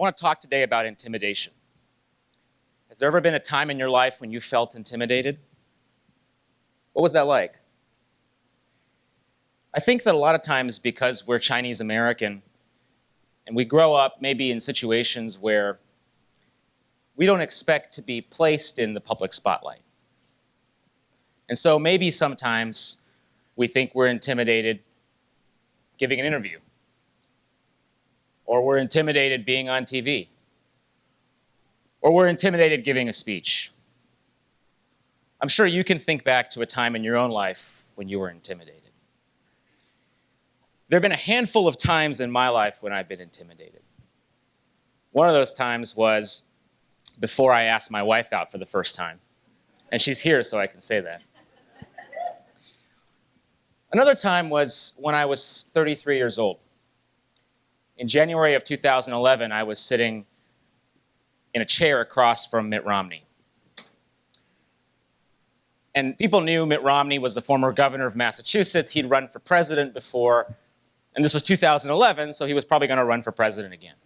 want to talk today about intimidation. Has there ever been a time in your life when you felt intimidated? What was that like? I think that a lot of times because we're Chinese American and we grow up maybe in situations where we don't expect to be placed in the public spotlight. And so maybe sometimes we think we're intimidated giving an interview, or we're intimidated being on TV, or we're intimidated giving a speech. I'm sure you can think back to a time in your own life when you were intimidated. There have been a handful of times in my life when I've been intimidated. One of those times was before I asked my wife out for the first time. And she's here, so I can say that. Another time was when I was 33 years old. In January of 2011, I was sitting in a chair across from Mitt Romney. And people knew Mitt Romney was the former governor of Massachusetts. He'd run for president before, and this was 2011, so he was probably going to run for president again.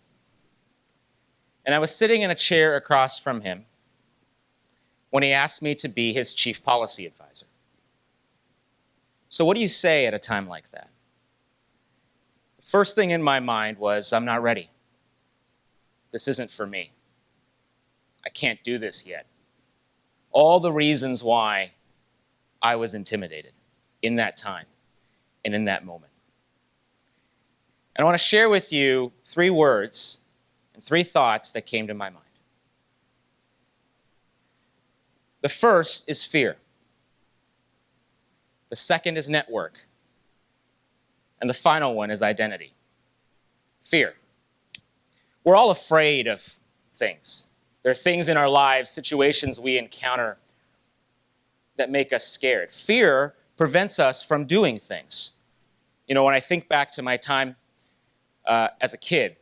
And I was sitting in a chair across from him when he asked me to be his chief policy advisor. So what do you say at a time like that? The first thing in my mind was, I'm not ready. This isn't for me. I can't do this yet. All the reasons why I was intimidated in that time and in that moment. And I want to share with you 3 words and 3 thoughts that came to my mind. The first is fear. The second is network. And the final one is identity. Fear. We're all afraid of things. There are things in our lives, situations we encounter that make us scared. Fear prevents us from doing things. You know, when I think back to my time as a kid,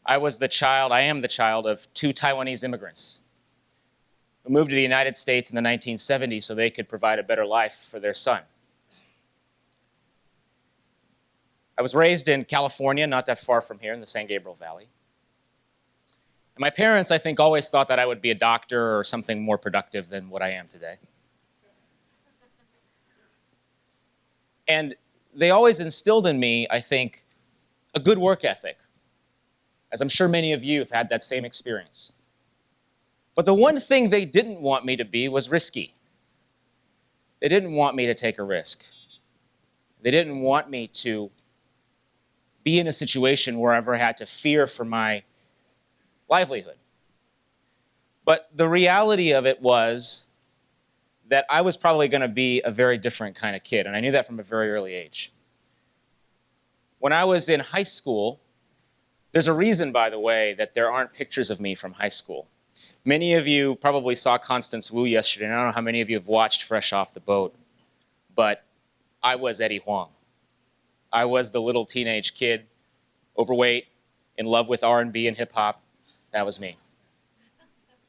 I am the child of 2 Taiwanese immigrants who moved to the United States in the 1970s so they could provide a better life for their son. I was raised in California, not that far from here, in the San Gabriel Valley. And my parents, I think, always thought that I would be a doctor or something more productive than what I am today. And they always instilled in me, I think, a good work ethic, as I'm sure many of you have had that same experience. But the one thing they didn't want me to be was risky. They didn't want me to take a risk. They didn't want me to be in a situation where I ever had to fear for my livelihood. But the reality of it was that I was probably going to be a very different kind of kid, and I knew that from a very early age. When I was in high school, there's a reason, by the way, that there aren't pictures of me from high school. Many of you probably saw Constance Wu yesterday, and I don't know how many of you have watched Fresh Off the Boat, but I was Eddie Huang. I was the little teenage kid, overweight, in love with R&B and hip-hop. That was me.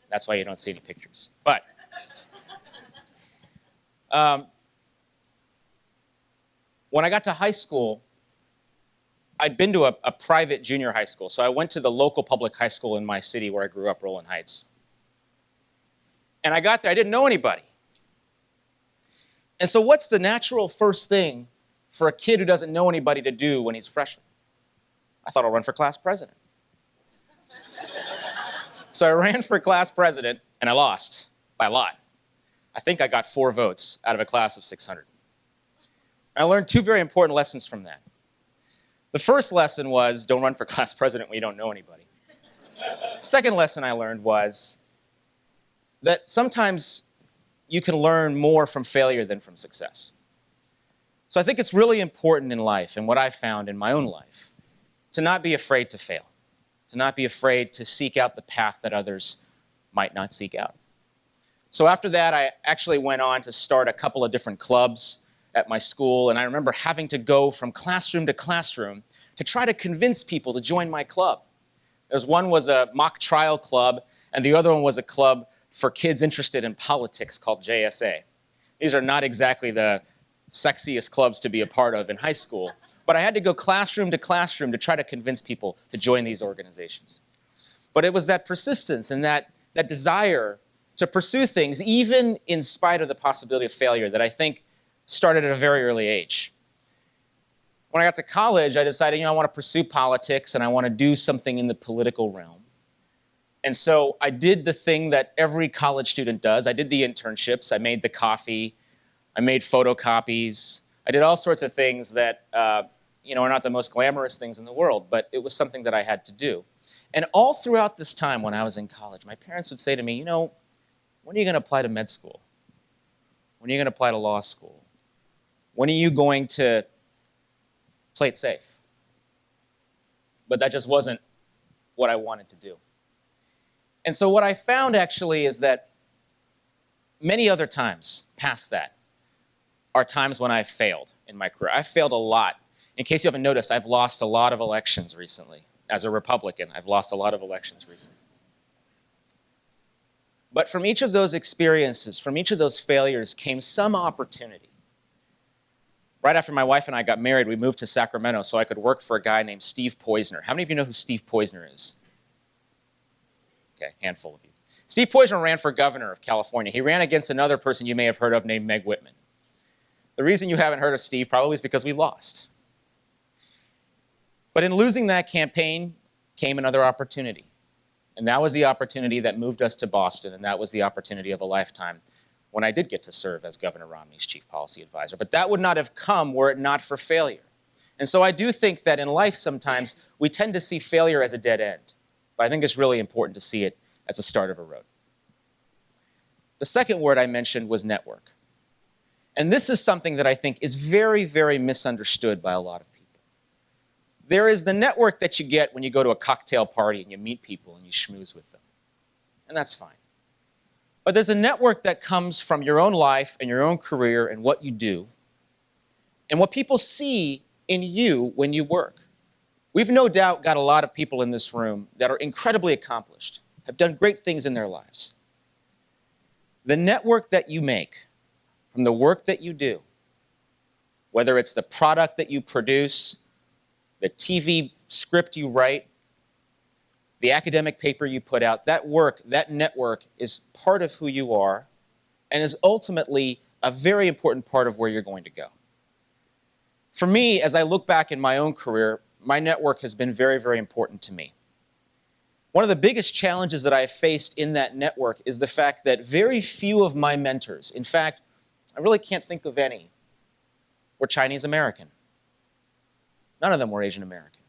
That's why you don't see any pictures. But when I got to high school, I'd been to a private junior high school. So I went to the local public high school in my city where I grew up, Rowland Heights. And I got there, I didn't know anybody. And so what's the natural first thing for a kid who doesn't know anybody to do when he's a freshman? I thought I'll run for class president. So I ran for class president, and I lost by a lot. I think I got 4 votes out of a class of 600. I learned 2 very important lessons from that. The first lesson was, don't run for class president when you don't know anybody. Second lesson I learned was that sometimes you can learn more from failure than from success. So I think it's really important in life, and what I found in my own life, to not be afraid to fail, to not be afraid to seek out the path that others might not seek out. So after that, I actually went on to start a couple of different clubs at my school, and I remember having to go from classroom to classroom to try to convince people to join my club. One was a mock trial club, and the other one was a club for kids interested in politics called JSA. These are not exactly the sexiest clubs to be a part of in high school, But I had to go classroom to classroom to try to convince people to join these organizations. But it was that persistence and that desire to pursue things, even in spite of the possibility of failure, that I think started at a very early age. When I got to college, I decided, I want to pursue politics and I want to do something in the political realm. And so I did the thing that every college student does. I did the internships. I made the coffee. I made photocopies. I did all sorts of things that are not the most glamorous things in the world, but it was something that I had to do. And all throughout this time when I was in college, my parents would say to me, when are you going to apply to med school? When are you going to apply to law school? When are you going to play it safe? But that just wasn't what I wanted to do. And so what I found actually is that many other times past that are times when I've failed in my career. I've failed a lot. In case you haven't noticed, I've lost a lot of elections recently. As a Republican, I've lost a lot of elections recently. But from each of those experiences, from each of those failures came some opportunity. Right after my wife and I got married, we moved to Sacramento so I could work for a guy named Steve Poizner. How many of you know who Steve Poizner is? Okay, handful of you. Steve Poizner ran for governor of California. He ran against another person you may have heard of named Meg Whitman. The reason you haven't heard of Steve probably is because we lost. But in losing that campaign came another opportunity. And that was the opportunity that moved us to Boston, and that was the opportunity of a lifetime when I did get to serve as Governor Romney's chief policy advisor. But that would not have come were it not for failure. And so I do think that in life sometimes we tend to see failure as a dead end. But I think it's really important to see it as a start of a road. The second word I mentioned was network. And this is something that I think is very, very misunderstood by a lot of people. There is the network that you get when you go to a cocktail party and you meet people and you schmooze with them. And that's fine. But there's a network that comes from your own life and your own career and what you do and what people see in you when you work. We've no doubt got a lot of people in this room that are incredibly accomplished, have done great things in their lives. The network that you make from the work that you do, whether it's the product that you produce, the TV script you write, the academic paper you put out, that work, that network is part of who you are and is ultimately a very important part of where you're going to go. For me, as I look back in my own career, my network has been very, very important to me. One of the biggest challenges that I have faced in that network is the fact that very few of my mentors, in fact, I really can't think of any, were Chinese American. None of them were Asian American.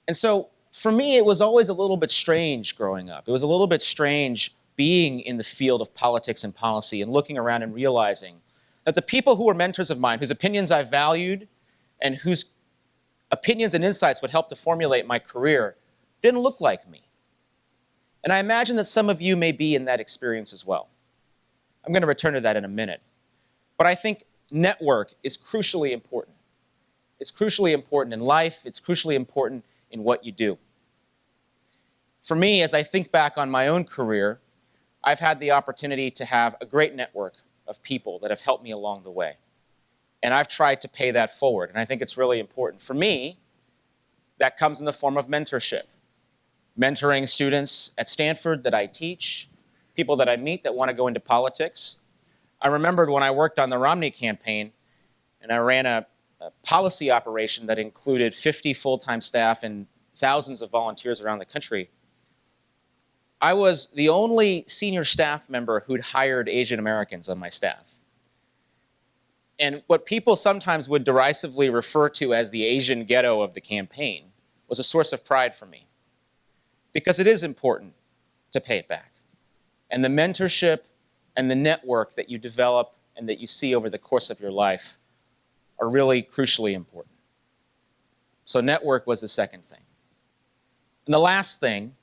And so for me, it was always a little bit strange growing up. It was a little bit strange being in the field of politics and policy and looking around and realizing that the people who were mentors of mine, whose opinions I valued and whose opinions and insights would help to formulate my career, didn't look like me. And I imagine that some of you may be in that experience as well. I'm going to return to that in a minute. But I think network is crucially important. It's crucially important in life. It's crucially important in what you do. For me, as I think back on my own career, I've had the opportunity to have a great network of people that have helped me along the way. And I've tried to pay that forward, and I think it's really important. For me, that comes in the form of mentorship. Mentoring students at Stanford that I teach, people that I meet that want to go into politics. I remembered when I worked on the Romney campaign, and I ran a policy operation that included 50 full-time staff and thousands of volunteers around the country. I was the only senior staff member who'd hired Asian Americans on my staff. And what people sometimes would derisively refer to as the Asian ghetto of the campaign was a source of pride for me. Because it is important to pay it back. And the mentorship and the network that you develop and that you see over the course of your life are really crucially important. So network was the second thing. And the last thing,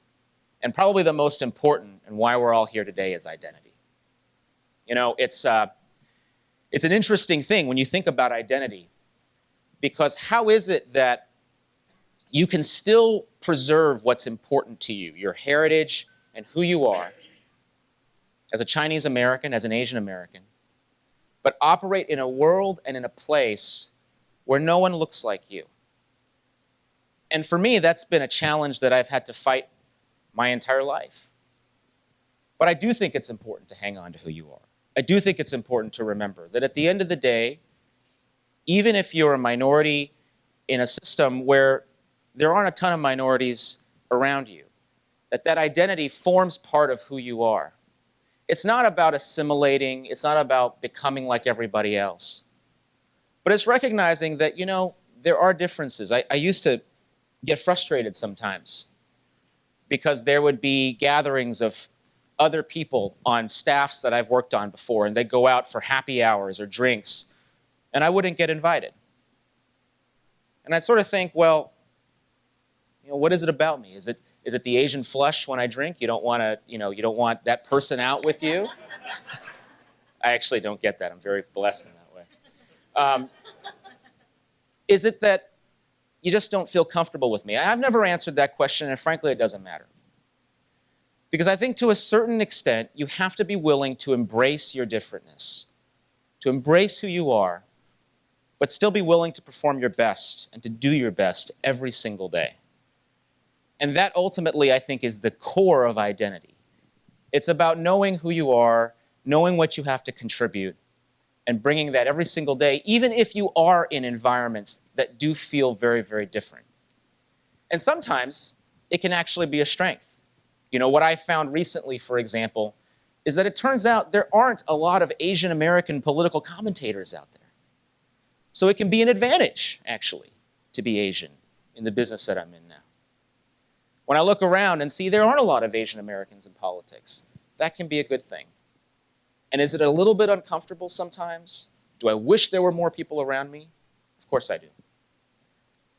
and probably the most important, and why we're all here today, is identity. It's an interesting thing when you think about identity, because how is it that you can still preserve what's important to you, your heritage and who you are, as a Chinese American, as an Asian American, but operate in a world and in a place where no one looks like you. And for me, that's been a challenge that I've had to fight my entire life. But I do think it's important to hang on to who you are. I do think it's important to remember that at the end of the day, even if you're a minority in a system where there aren't a ton of minorities around you, that identity forms part of who you are. It's not about assimilating. It's not about becoming like everybody else. But it's recognizing that, there are differences. I used to get frustrated sometimes because there would be gatherings of other people on staffs that I've worked on before, and they'd go out for happy hours or drinks, and I wouldn't get invited. And I'd sort of think, well, what is it about me? Is it the Asian flush when I drink? You don't want to, you don't want that person out with you? I actually don't get that. I'm very blessed in that way. Is it that you just don't feel comfortable with me? I've never answered that question, and frankly, it doesn't matter. Because I think to a certain extent, you have to be willing to embrace your differentness, to embrace who you are, but still be willing to perform your best and to do your best every single day. And that ultimately, I think, is the core of identity. It's about knowing who you are, knowing what you have to contribute, and bringing that every single day, even if you are in environments that do feel very, very different. And sometimes it can actually be a strength. What I found recently, for example, is that it turns out there aren't a lot of Asian American political commentators out there. So it can be an advantage, actually, to be Asian in the business that I'm in now. When I look around and see there aren't a lot of Asian Americans in politics, that can be a good thing. And is it a little bit uncomfortable sometimes? Do I wish there were more people around me? Of course I do.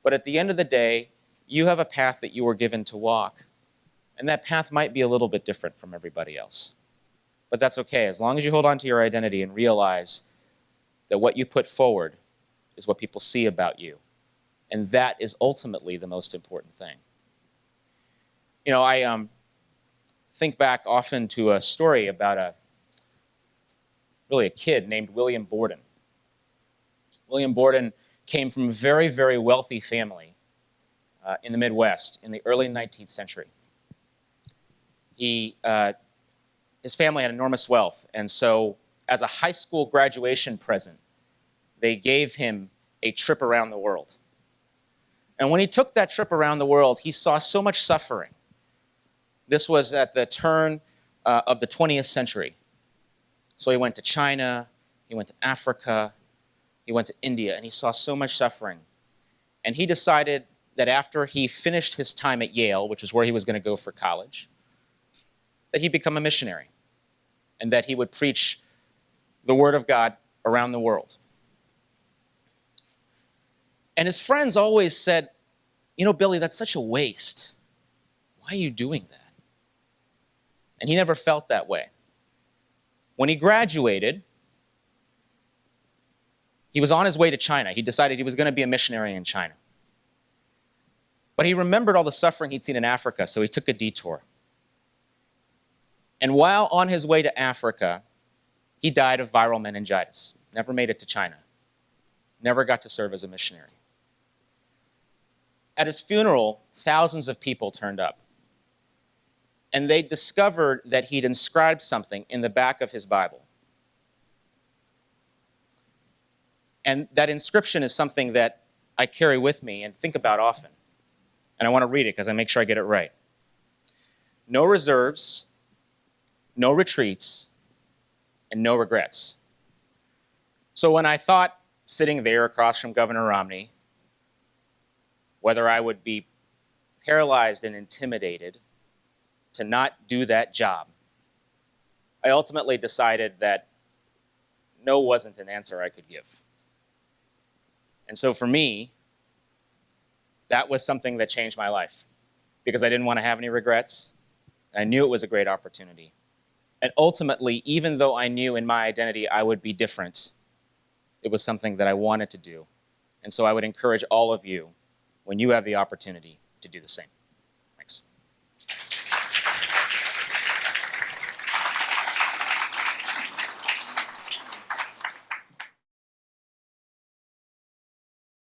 But at the end of the day, you have a path that you were given to walk, and that path might be a little bit different from everybody else. But that's okay, as long as you hold on to your identity and realize that what you put forward is what people see about you. And that is ultimately the most important thing. I think back often to a story about a kid named William Borden. William Borden came from a very, very wealthy family in the Midwest in the early 19th century. His family had enormous wealth, and so as a high school graduation present, they gave him a trip around the world. And when he took that trip around the world, he saw so much suffering. This was at the turn of the 20th century. So he went to China, he went to Africa, he went to India, and he saw so much suffering. And he decided that after he finished his time at Yale, which is where he was going to go for college, that he'd become a missionary and that he would preach the word of God around the world. And his friends always said, Billy, that's such a waste. Why are you doing that? And he never felt that way. When he graduated, he was on his way to China. He decided he was going to be a missionary in China. But he remembered all the suffering he'd seen in Africa, so he took a detour. And while on his way to Africa, he died of viral meningitis. Never made it to China. Never got to serve as a missionary. At his funeral, thousands of people turned up. And they discovered that he'd inscribed something in the back of his Bible. And that inscription is something that I carry with me and think about often. And I want to read it because I make sure I get it right. No reserves, no retreats, and no regrets. So when I thought, sitting there across from Governor Romney, whether I would be paralyzed and intimidated to not do that job, I ultimately decided that no wasn't an answer I could give. And so for me, that was something that changed my life because I didn't want to have any regrets. And I knew it was a great opportunity. And ultimately, even though I knew in my identity I would be different, it was something that I wanted to do. And so I would encourage all of you, when you have the opportunity, to do the same.